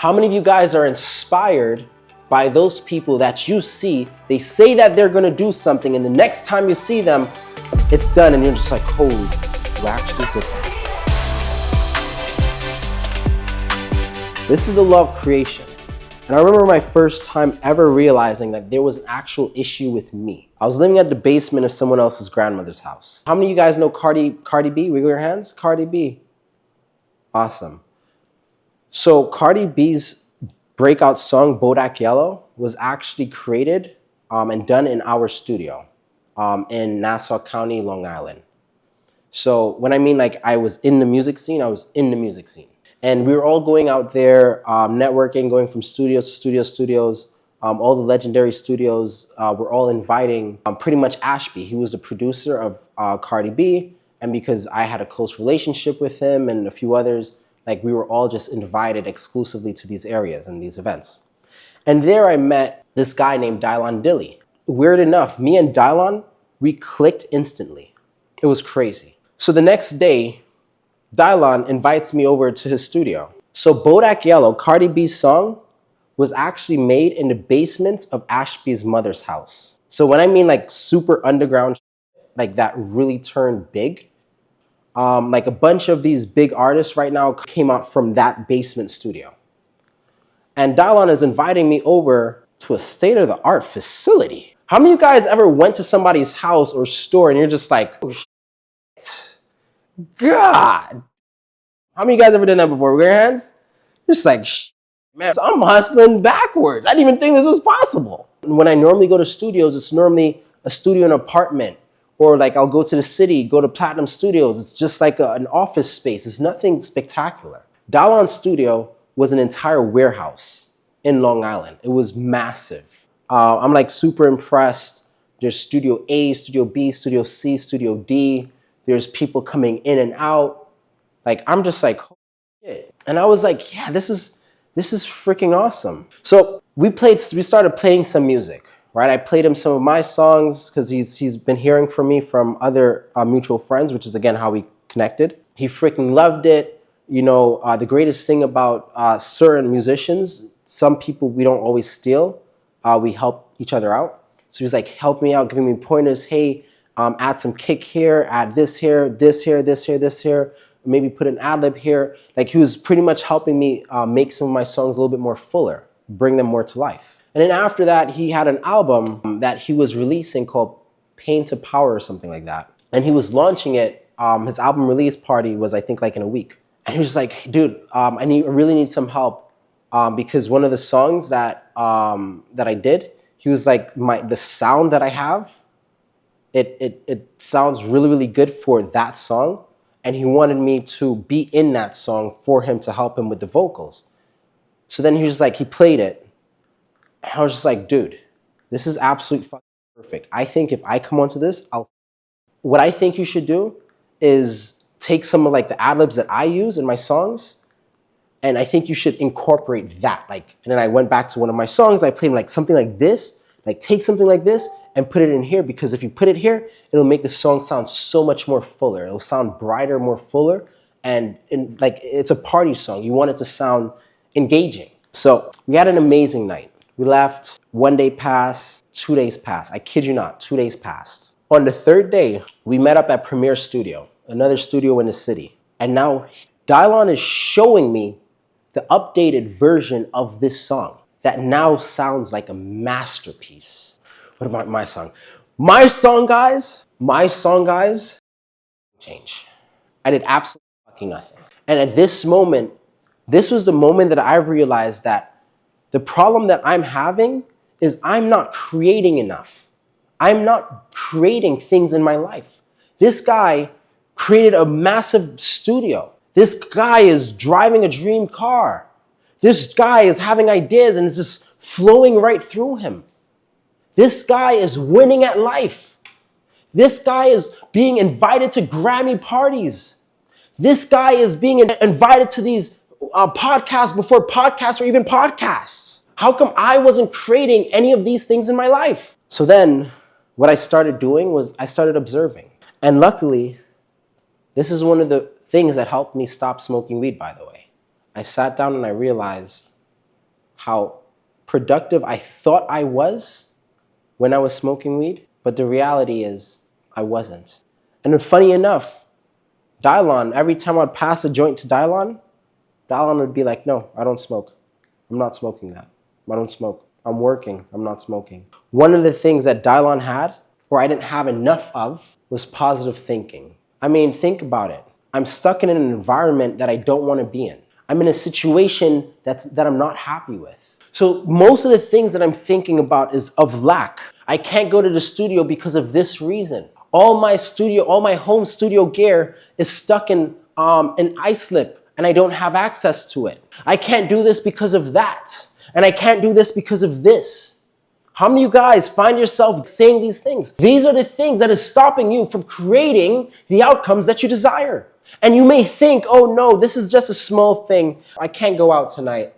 How many of you guys are inspired by those people that you see? They say that they're gonna do something, and the next time you see them, it's done, and you're just like, holy, you actually did that. This is the law of creation. And I remember my first time ever realizing that there was an actual issue with me. I was living at the basement of someone else's grandmother's house. How many of you guys know Cardi B? Wiggle your hands. Cardi B. Awesome. So Cardi B's breakout song, Bodak Yellow, was actually created and done in our studio in Nassau County, Long Island. So when I mean like I was in the music scene, I was in the music scene. And we were all going out there, networking, going from studios to studios. All the legendary studios were all inviting pretty much Ashby. He was the producer of Cardi B. And because I had a close relationship with him and a few others, like we were all just invited exclusively to these areas and these events. And there I met this guy named Dylon Dilly. Weird enough, me and Dylon, we clicked instantly. It was crazy. So the next day, Dylon invites me over to his studio. So Bodak Yellow, Cardi B's song, was actually made in the basements of Ashby's mother's house. So when I mean like super underground, like that really turned big, like a bunch of these big artists right now came out from that basement studio. And Dylon is inviting me over to a state-of-the-art facility. How many of you guys ever went to somebody's house or store and you're just like, oh shit, God. How many of you guys ever done that before? Raise your hands. You're just like, man, I'm hustling backwards. I didn't even think this was possible. When I normally go to studios, it's normally a studio and apartment. Or like I'll go to the city, go to Platinum Studios. It's just like an office space. It's nothing spectacular. Dylon's studio was an entire warehouse in Long Island. It was massive. I'm like super impressed. There's Studio A, Studio B, Studio C, Studio D. There's people coming in and out. Like I'm just like, holy shit. And I was like, yeah, this is freaking awesome. So we started playing some music. Right, I played him some of my songs because he's been hearing from me from other mutual friends, which is again how we connected. He freaking loved it. You know, the greatest thing about certain musicians, some people we don't always steal. We help each other out. So he's like, help me out, giving me pointers. Hey, add some kick here, add this here, this here, this here, this here. Maybe put an ad-lib here. Like he was pretty much helping me make some of my songs a little bit more fuller, bring them more to life. And then after that, he had an album that he was releasing called Pain to Power or something like that. And he was launching it. His album release party was, I think, like in a week. And he was like, dude, I really need some help because one of the songs that I did, he was like, the sound that I have, it sounds really, really good for that song. And he wanted me to be in that song for him to help him with the vocals. So then he was like, he played it. I was just like, dude, this is absolutely fucking perfect. I think if I come onto this, what I think you should do is take some of like the ad-libs that I use in my songs, and I think you should incorporate that. Like, and then I went back to one of my songs, I played like something like this, like take something like this and put it in here, because if you put it here, it'll make the song sound so much more fuller. It'll sound brighter, more fuller, and like it's a party song. You want it to sound engaging. So we had an amazing night. We left, 1 day passed, 2 days passed. I kid you not, 2 days passed. On the third day, we met up at Premier Studio, another studio in the city. And now Dylon is showing me the updated version of this song that now sounds like a masterpiece. What about my song? My song, guys, change. I did absolutely fucking nothing. And at this moment, this was the moment that I realized that the problem that I'm having is I'm not creating enough. I'm not creating things in my life. This guy created a massive studio. This guy is driving a dream car. This guy is having ideas and it's just flowing right through him. This guy is winning at life. This guy is being invited to Grammy parties. This guy is being invited to these podcasts before podcasts were even podcasts. How come I wasn't creating any of these things in my life? So then what I started doing was I started observing. And luckily, this is one of the things that helped me stop smoking weed, by the way. I sat down and I realized how productive I thought I was when I was smoking weed, but the reality is I wasn't. And then funny enough, Dylon, every time I'd pass a joint to Dylon would be like, no, I don't smoke. I'm not smoking that. I don't smoke. I'm working. I'm not smoking. One of the things that Dylon had, or I didn't have enough of, was positive thinking. I mean, think about it. I'm stuck in an environment that I don't want to be in. I'm in a situation that I'm not happy with. So most of the things that I'm thinking about is of lack. I can't go to the studio because of this reason. All my home studio gear is stuck in an iSlip and I don't have access to it. I can't do this because of that. And I can't do this because of this. How many of you guys find yourself saying these things? These are the things that is stopping you from creating the outcomes that you desire. And you may think, oh no, this is just a small thing. I can't go out tonight.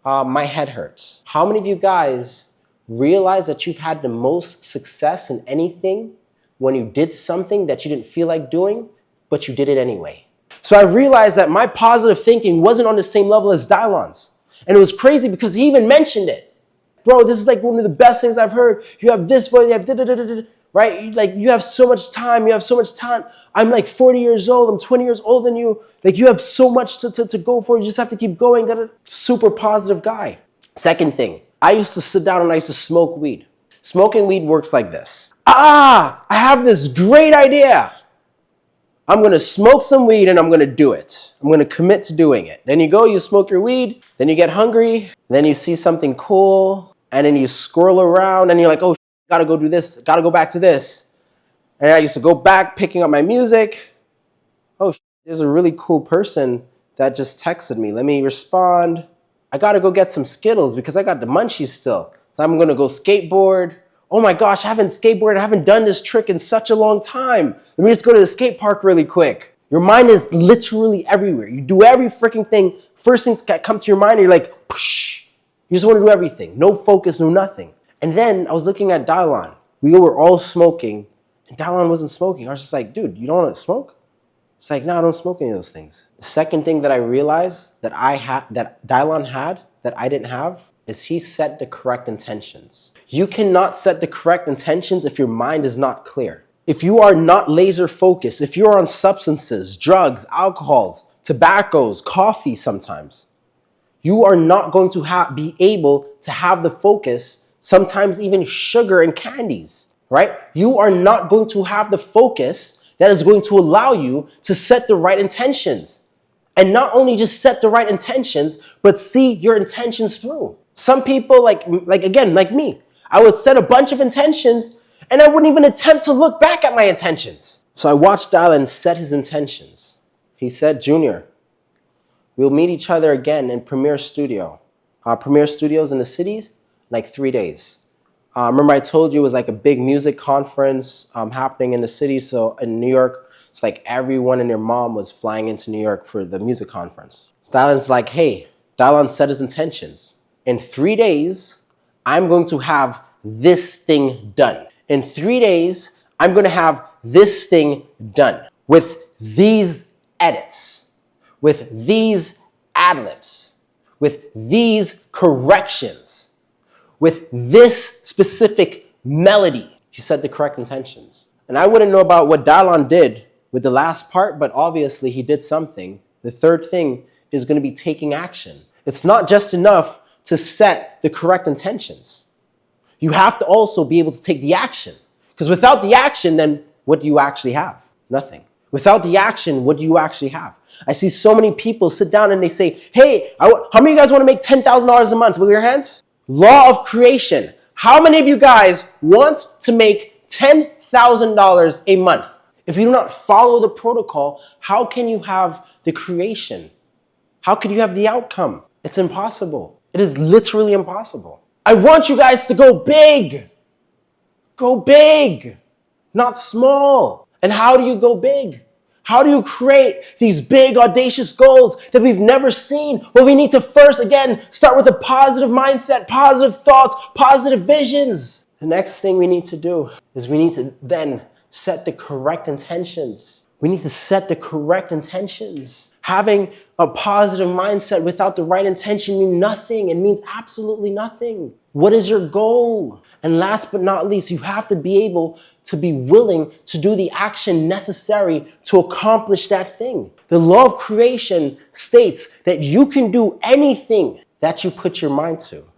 My head hurts. How many of you guys realize that you've had the most success in anything when you did something that you didn't feel like doing, but you did it anyway? So I realized that my positive thinking wasn't on the same level as Dylon's. And it was crazy because he even mentioned it. Bro, this is like one of the best things I've heard. You have this voice, you have da-da-da-da-da, right? Like you have so much time, you have so much talent. I'm like 40 years old, I'm 20 years older than you. Like you have so much to go for, you just have to keep going. Super positive guy. Second thing, I used to sit down and I used to smoke weed. Smoking weed works like this. I have this great idea. I'm going to smoke some weed and I'm going to do it. I'm going to commit to doing it. Then you go, you smoke your weed, then you get hungry, then you see something cool, and then you scroll around and you're like, oh, gotta go do this, gotta go back to this. And I used to go back picking up my music. Oh, there's a really cool person that just texted me. Let me respond. I gotta go get some Skittles because I got the munchies still. So I'm gonna go skateboard. Oh my gosh, I haven't skateboarded, I haven't done this trick in such a long time. Let me just go to the skate park really quick. Your mind is literally everywhere. You do every freaking thing. First things that come to your mind, and you're like, psh. You just want to do everything. No focus, no nothing. And then I was looking at Dylon. We were all smoking, and Dylon wasn't smoking. I was just like, dude, you don't want to smoke? It's like, no, I don't smoke any of those things. The second thing that I realized that that Dylon had that I didn't have is he set the correct intentions. You cannot set the correct intentions if your mind is not clear. If you are not laser focused, if you're on substances, drugs, alcohols, tobaccos, coffee sometimes, you are not going to be able to have the focus, sometimes even sugar and candies, right? You are not going to have the focus that is going to allow you to set the right intentions. And not only just set the right intentions, but see your intentions through. Some people, like me, I would set a bunch of intentions and I wouldn't even attempt to look back at my intentions. So I watched Dylon set his intentions. He said, Junior, we'll meet each other again in Premier Studio. Premier Studios in the cities, like 3 days. Remember I told you it was like a big music conference happening in the city. So in New York, it's like everyone and their mom was flying into New York for the music conference. So Dylon's like, hey, Dylon set his intentions. In 3 days, I'm going to have this thing done. In 3 days, I'm going to have this thing done with these edits, with these ad-libs, with these corrections, with this specific melody. He set the correct intentions. And I wouldn't know about what Dylon did with the last part, but obviously he did something. The third thing is going to be taking action. It's not just enough to set the correct intentions. You have to also be able to take the action. Because without the action, then what do you actually have? Nothing. Without the action, what do you actually have? I see so many people sit down and they say, hey, how many of you guys want to make $10,000 a month? With your hands? Law of creation. How many of you guys want to make $10,000 a month? If you do not follow the protocol, how can you have the creation? How can you have the outcome? It's impossible. It is literally impossible. I want you guys to go big. Go big, not small. And how do you go big? How do you create these big, audacious goals that we've never seen? Well, we need to first, again, start with a positive mindset, positive thoughts, positive visions. The next thing we need to do is we need to then set the correct intentions. We need to set the correct intentions. Having a positive mindset without the right intention means nothing. It means absolutely nothing. What is your goal? And last but not least, you have to be able to be willing to do the action necessary to accomplish that thing. The law of creation states that you can do anything that you put your mind to.